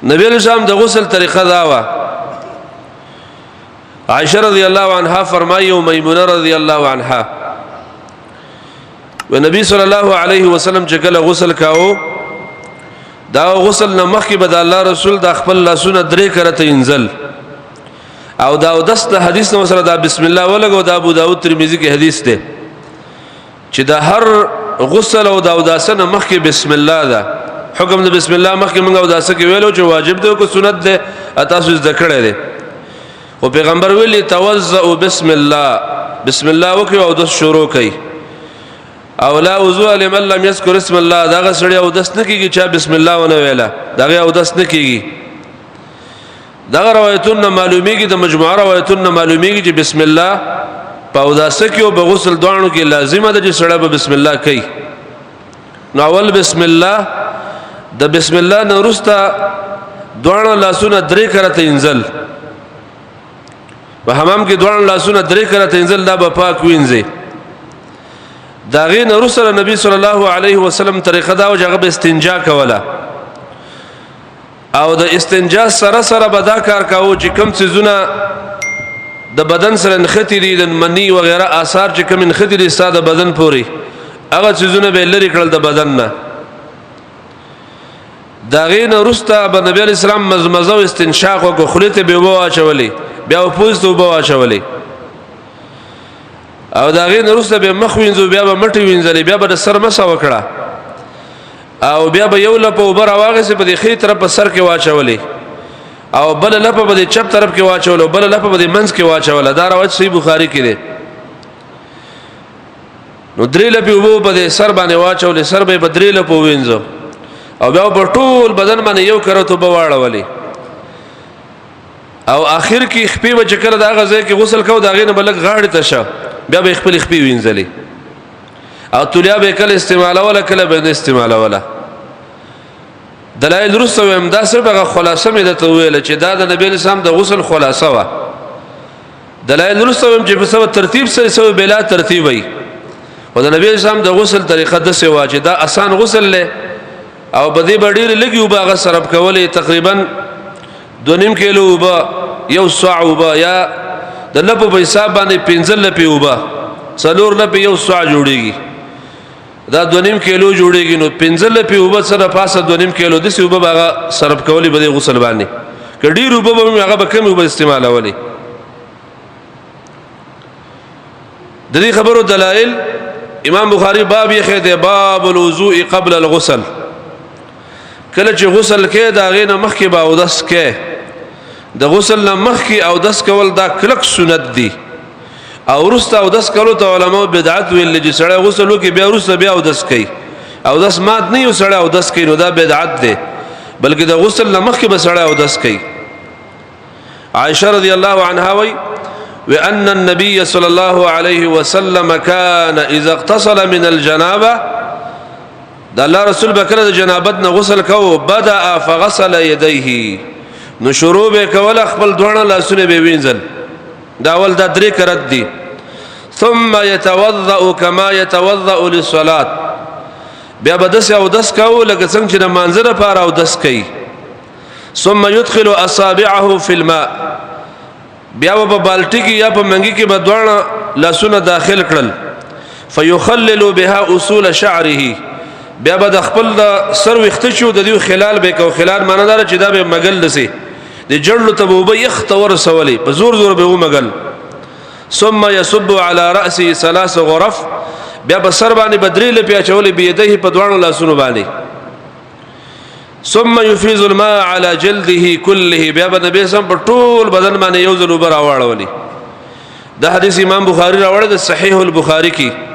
نبی علیہ السلام د غسل طریقه دا وا عائشہ رضی اللہ عنہا فرمائی و میمونہ رضی اللہ عنہا و نبی صلی اللہ علیہ وسلم چې کله غسل کاو دا غسل نه مخکې به د الله رسول د خپل لاسونه درې کرته انزل او دا دس د حدیث نو سره دا بسم الله ولګو دا ابو داود ترمذی کې حدیث ده چې دا هر غسل او دا داسنه مخکې بسم الله ده حکم د بسم الله مخکې موږ او داسه کې ویلو چې واجب ده او سنت ده تاسو ذکر کړی او پیغمبر ویلي توضؤ بسم الله بسم الله وکي او د شروع کوي او لا وضوء لمن لم يذكر اسم الله دا غسړی او دس نه کیږي چې بسم الله ونه ویلا دا او دس نه کیږي دا روایتونه معلومیږي د مجموعه روایتونه معلومیږي چې بسم الله په او داسه کې او بغسل دوانو کې لازمه ده چې سړی به بسم الله کوي نو اول بسم الله د بسم الله نورستا دوانو لاسونه درې کرته انزل په حمام کې دوانو لاسونه درې کرته انزل دا به پاک وینځي دا غي نورسره نبی صلی الله علیه وسلم طریقه دا او هغه استنجا کوله او د استنجا سره سره بدا کار کاوه چې کم څه د بدن سره نختی دي د منی و غیره آثار چې کم نختی دي ساده بدن پوري هغه څه به لری کړل د بدن نه دا غین رستا به نبی علیہ السلام مزمزه او استنشاق او خلیته به ووا چولی بیا پوزته ووا چولی او دا غین رستا به مخ وینځو بیا به مټی وینځلی بیا به سر مسا وکړه او بیا به یو لپه وبر واغه سي په دې خې طرف په سر کې واچولې او بل لپه په دې چپ طرف کې واچول او بل لپه په دې منځ کې واچول دا روایت صحیح بخاری کې ده نو درې لپه وبو په دې سر باندې واچول سر به بدرې لپه وینځو او بیا په ټول بدن باندې یو کرته بواړولې او اخر کې خپې و چکر دا غزه کې غسل کو دا غینه بلک غاړه تشه بیا به خپل خپې وینځلې او تولیا به کله استعمال ولا کله به استعمال ولا دلایل رسو امدا سره خلاصه مې د تویل چې دا د نبی اسلام د غسل خلاصه وا دلایل رسو چې په سبب ترتیب سره بلا ترتیب وي او د نبی اسلام د غسل طریقه د سوا چې دا آسان غسل له او بدی بډیر لګي وبا غسرب کولې تقریبا 2.5 کیلو وبا یو صاع وبا یا د لپو په حساب باندې 15 لپی وبا څلور لپی یو صاع جوړيږي دا 2.5 کیلو جوړيږي نو 15 لپی وبا سره پاسه 2.5 کیلو د سی وبا هغه سرب کولې بدی غسل باندې کډیر وبا هغه به کم وبا استعمالولې د دې خبرو دلایل امام بخاری باب یې خېده باب الوضوء قبل الغسل کله چې غسل کې دا غینه مخکې با او دس کې د غسل نه مخکې او دس کول دا کلک سنت دي او ورسته او دس کولو ته علماء بدعت ویل چې سړی غسل وکي بیا ورسته بیا او دس کوي او دس مات نه یو سړی او دس کوي نو دا بدعت دی بلکې د غسل نه مخکې به سړی او دس کوي عائشہ رضی الله عنها وی وان النبي صلى الله عليه وسلم كان اذا اغتسل من الجنابه دا الله رسول بکره د جنابت نه غسل کو بدا فغسل يديه نو شروع به کول خپل دوړه لاسونه به وینځل دا ول دا درې کرت دي ثم يتوضا كما يتوضا للصلاه بیا بدس او دس کو لکه څنګه چې منځره لپاره او دس کوي ثم يدخل اصابعه في الماء بیا په بالټي کې یا په منګي کې به دوړه لاسونه داخل کړل فيخلل بها اصول شعره بیا به د خپل سر وخت شو د دې خلال به کو خلال معنی دار چې دا به مګل دسي د جړلو ته به یختور سوالي په زور زور به مګل ثم يصب على راسه 3 غرف بیا به سر باندې بدري لپیا چولې به يديه په دوانو لاسونو باندې ثم يفيض الماء على جلده كله بیا به نبی سم په ټول بدن باندې یو ځل وبر راوړولې دا حدیث امام بخاری راوړل د صحیح البخاری کې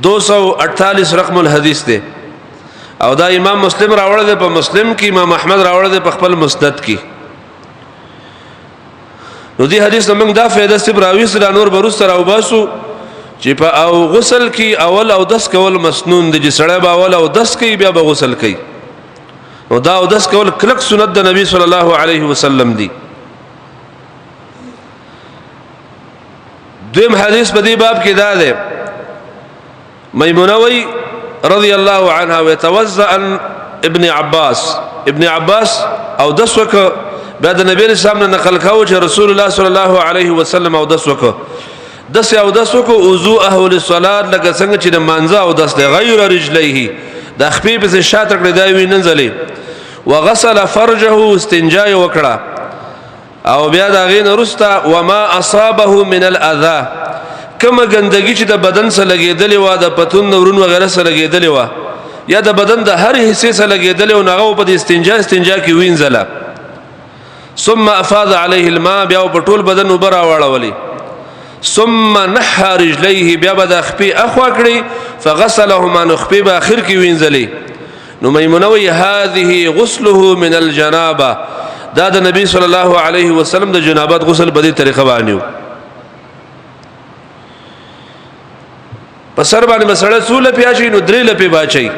248 رقم الحدیث ده او دا امام مسلم راوړل په مسلم کې امام احمد راوړل په خپل مسند کې نو دی حدیث موږ دا فائدہ ست براوي سره نور بروس سره او باسو چې په او غسل کې اول او دس کول مسنون دي چې سړی به اول او دس کوي بیا به غسل کوي نو دا او دس کول کلک سنت د نبی صلی الله علیه وسلم دی دویم حدیث په دې باب کې دا ده میمونہ رضی الله عنها وتوضأ ابن عباس ابن عباس او دس وک بیا د نبی اسلام نه نقل کاوه چې رسول الله صلی الله علیه وسلم او دس وک دس او دس وک وضو اهل الصلاه لکه څنګه چې د مانزه او دس غیر رجلیه د خپې په شاته کړی دا وی ننزلې وغسل فرجه استنجا وکړه او بیا دا غین رستا وما اصابه من الاذى کما ګندګي چې د بدن سره لګېدلې و د پتون نورون وغیرہ سره لګېدلې و یا د بدن د هر حصے سره لګېدلې او هغه په استنجا کې وینځله ثم افاض عليه الماء بیا په ټول بدن وبرا واړولې ثم نحى رجليه بیا د خپې اخوا کړی فغسلهما نخپې په اخر کې وینځلې نو میمونه وی هذه غسله من الجنابه دا د نبی صلی الله علیه وسلم د جنابت غسل په دې طریقه باندې په سر باندې مسړه سول پیاچی نو درې لپی باچی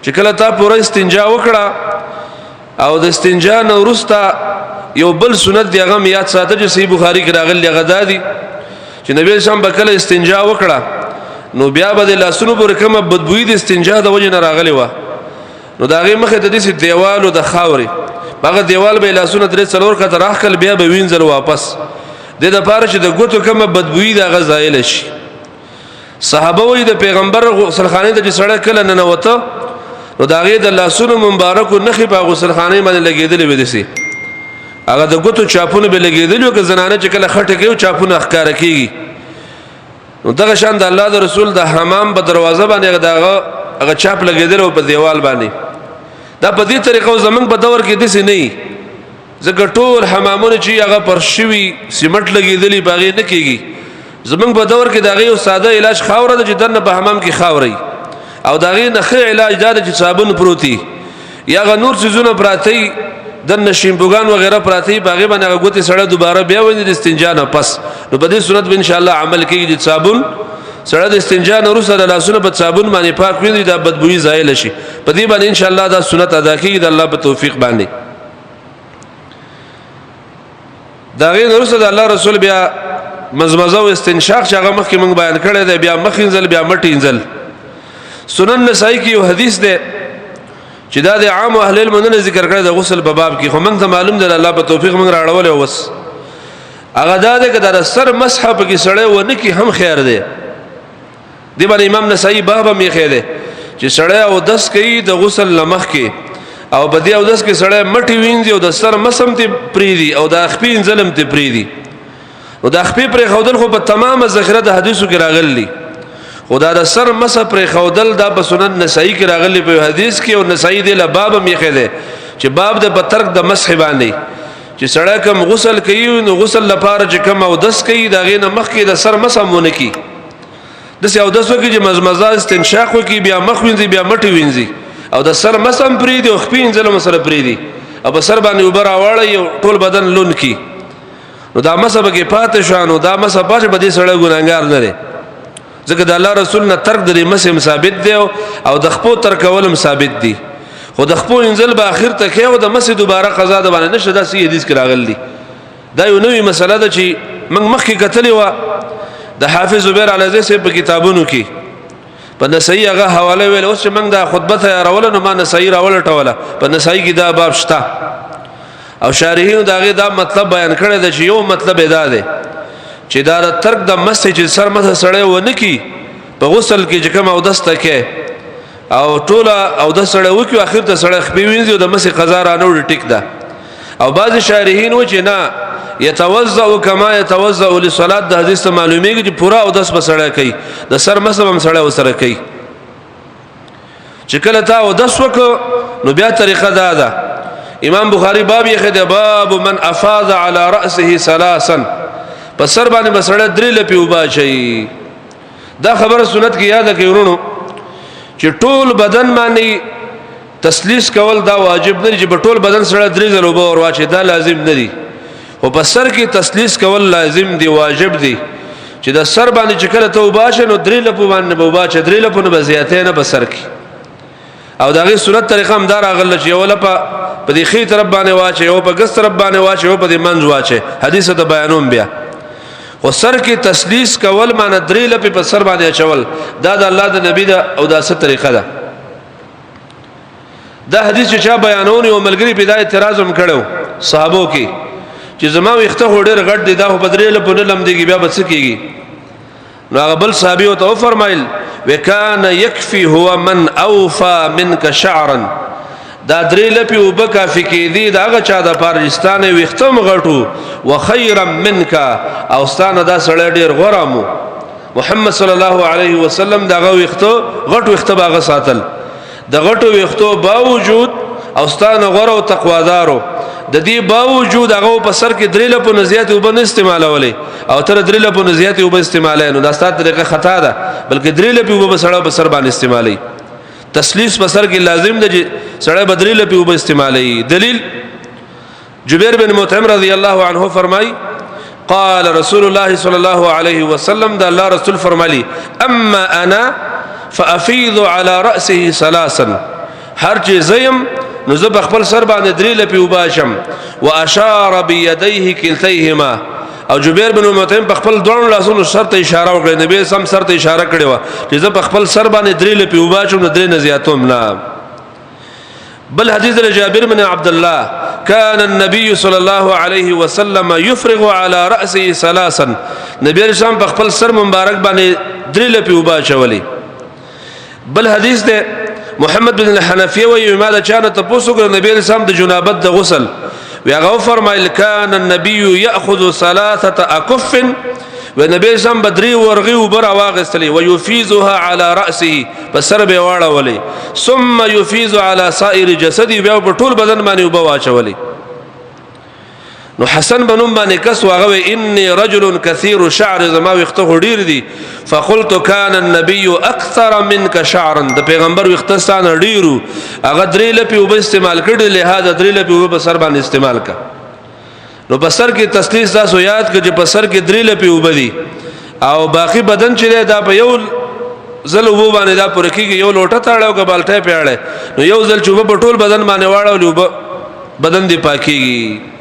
چې کله تا پوره استنجا وکړه او د استنجا نو ورستا یو بل سنت دی هغه یاد ساته چې صحیح بخاری کې راغلی غدا دی چې نبی اسلام بکله استنجا وکړه نو بیا به د لاسونو پر کومه بدبوئی د استنجا د وجه نه راغلی و نو دا غي مخه د دې دیوالو د خاوري هغه دیوال به لاسونه درې څلور کته راخل بیا به وینځل واپس د دې لپاره چې د ګوتو کومه بدبوئی د غزایل شي صحابه وي د پیغمبر غسلخانه ته چې سړی کله نه وته نو دا غي د لاسونو مبارک نخي په غسلخانه باندې لګیدلې ودسي هغه د ګوتو چاپونه به لګیدلې او که زنانه چې کله خټه کوي چاپونه اخکار کیږي نو دغه شان د الله د رسول د حمام په دروازه باندې هغه چاپ لګیدل او په دیوال باندې دا په دې طریقو زمنګ په دور کې دسي نه زګ ټول حمامونه چې هغه پر شوی سیمټ لګیدلې باغې نه کیږي زمنګ په دور کې دغه یو ساده علاج خاوره د جدن په حمام کې خاوري او دغه نه خیر علاج دا چې صابون پروتي یا غ نور سيزونه پراتی د نشیمبوغان وغیرہ پراتی باغې باندې غوتی سړی دوباره بیا ویني د استنجا نه پس نو په دې صورت به ان شاء الله عمل کیږي د صابون سړی د استنجا نه وروسته د لاسونو په صابون باندې پاک ویني دا بدبوئی زایل شي په دې باندې ان شاء الله دا سنت ادا کیږي د الله په توفیق باندې دا غي وروسته د الله رسول بیا مزمزه او استنشاق چې هغه مخکې موږ بیان کړی دی بیا مخینځل بیا مټینځل سنن نسائی کې یو حدیث دی چې دا د عام اهل علم نه ذکر کړی د غسل په باب کې خو موږ ته معلوم دی الله په توفیق موږ راړول او وس هغه دا د کده سر مسح په کې سړی ونه کې هم خیر دی دی باندې امام نسائی باب می خیر دی چې سړی او دس کوي د غسل لمخ کې او په دې او دس کې سړی مټي وینځي او د سر مسم ته پریدي او د خپین ظلم ته پریدي نو د خپې پر خودل خو په تمامه ذخیره د حدیثو کې راغلي خدا د سر مسح پر خودل دا په سنن نسائی کې راغلي په حدیث کې او نسائی دی له باب میخه دی چې باب د پترک د مسح باندې چې سړی کوم غسل کوي نو غسل لپاره چې کوم او دس کوي دا غینه مخ کې د سر مسح مونږ کی د سیاو دس وکي چې مزمزه استنشاق وکي بیا مخ وینځي بیا مټي وینځي او د سر مسح پری دی او خپین ظلم سره پری دی او په سر باندې وبر اواړی او ټول بدن لون کی نو دا مسح به کې پاتې شانو دا مسح پاتې به دې سړی ګناګار نه لري ځکه د الله رسول نه ترک د مسح ثابت دی او د خپو ترک کول ثابت دی خو د خپو انزل به اخر ته کې او د مسح دوباره قضا ده باندې نشه دا سی حدیث کې راغلی دا یو نوې مسله ده چې موږ مخکې کتلې و د حافظ زبیر علیزی سے په کتابونو کې په نسائی هغه حواله ویل اوس چې موږ دا خطبه ته راول نو ما نسائی راول ټوله په نسائی کې دا باب شته او شارحین داغه دا مطلب بیان کړی دی چې یو مطلب ادا دی چې دا ترک د مسجد سر مسه سړی ونه کی په غسل کې چې کوم او دسته کې او ټوله او د سړی وکي اخر ته سړی خپې وینځي او د مسجد قضا را نه ټیک ده او بعض شارحین و چې نه يتوضأ كما يتوضأ للصلاه د حدیث ته معلومیږي چې پورا او دس بسړی کوي د سر مسه هم سړی وسره کوي چې کله تا او دس وک نو بیا طریقه ده امام بخاری باب یې خده باب من افاض على راسه ثلاثا پس سر باندې مسړه درې لپی وبا شي دا خبره سنت کې یاد کړئ چې ټول بدن باندې تسلیث کول دا واجب نه چې په ټول بدن سره درې ځله وبا ور واچي دا لازم نه دي او په سر کې تسلیث کول لازم دي واجب دي چې د سر باندې چې کله ته وبا شي نو درې لپو باندې وبا چې درې لپو نه بزیاتې نه په سر کې او داغه سنت طریقه هم دار اغل چې ولا په دې خې طرف باندې واچي او په ګس طرف باندې واچي او په دې منځ واچي حدیث ته بیانوم بیا خو سر کې تسلیث کول معنی درې لپې په سر باندې اچول دا د الله د نبی دا او دا ست طریقه ده دا حدیث چې چا بیانونه او ملګری پیدا اعتراض هم کړو صحابو کې چې زما وخته هډر غټ دي دا په بدرېله په لم دیږي بیا بس کیږي نو هغه بل صحابي او تو فرمایل وکانه یکفي هو من اوفى منك شعرا دا درې لپی وبکا فکې دي دا هغه چا د پاکستان وختم غټو وخيرا منك او ستانه دا سړی ډیر غرامو محمد صلی الله علیه وسلم دا وختو غټ وخته باغ ساتل د غټو وختو باوجود او ستانه غره او تقوادارو د دې باوجود هغه په سر کې درې لپو نزيات وب نه استعمالولې او تر درې لپو نزيات وب استعمالای نو دا ستاسو طریقه خطا ده بلکې درې لپو وب سړی په سر باندې استعمالي تسلیث په سر کې لازم ده چې سړی بدرې لپو وب استعمالي دلیل جبیر بن مطعم رضی الله عنه فرمای قال رسول الله صلى الله عليه وسلم دا الله رسول فرمایلی اما انا فافيض على راسه ثلاثا هر چې زیم نو زه خپل سر باندې درې لپی وباشم واشار بيديه كلتيهما او جبیر بن مطعم په خپل دوه لاسونو سر ته اشاره وکړه نبی سم سر ته اشاره کړې و چې زه په خپل سر باندې درې لپی وباشم نو درې نزياتوم نه بل حديث جابر بن عبد الله كان النبي صلى الله عليه وسلم يفرغ على رأسه ثلاثا نبی رسول په خپل سر مبارک باندې درې لپی وباشولې بل حدیث ده محمد بن الحنفیه و ما دا چانه تاسو ګر نبی رسول د جنابت د غسل ویغه فرمایل کان النبي ياخذ ثلاثه اكف ونبی رسول بدري ورغي وبر واغستلی ويفيزها على راسه فسر به واړه ولي ثم يفيز على سائر جسدي بیا په ټول بدن باندې وبواچولي نو حسن بنم باندې کس واغه اني رجل كثير شعر زما وخته ډیر دي فقلت كان النبي اكثر منك شعرا د پیغمبر وختستان ډیرو هغه درې لپی وب استعمال کړي لہذا درې لپی وب سر باندې استعمال کا نو بسر کې تسلیث تاسو یاد کړئ چې بسر کې درې لپی وب دي او باقی بدن چې دا په یو زل وب باندې دا پر کېږي یو لوټه تاړو کبالټه پیاړه نو یو زل چې وب ټول بدن باندې واړو بدن دی پاکيږي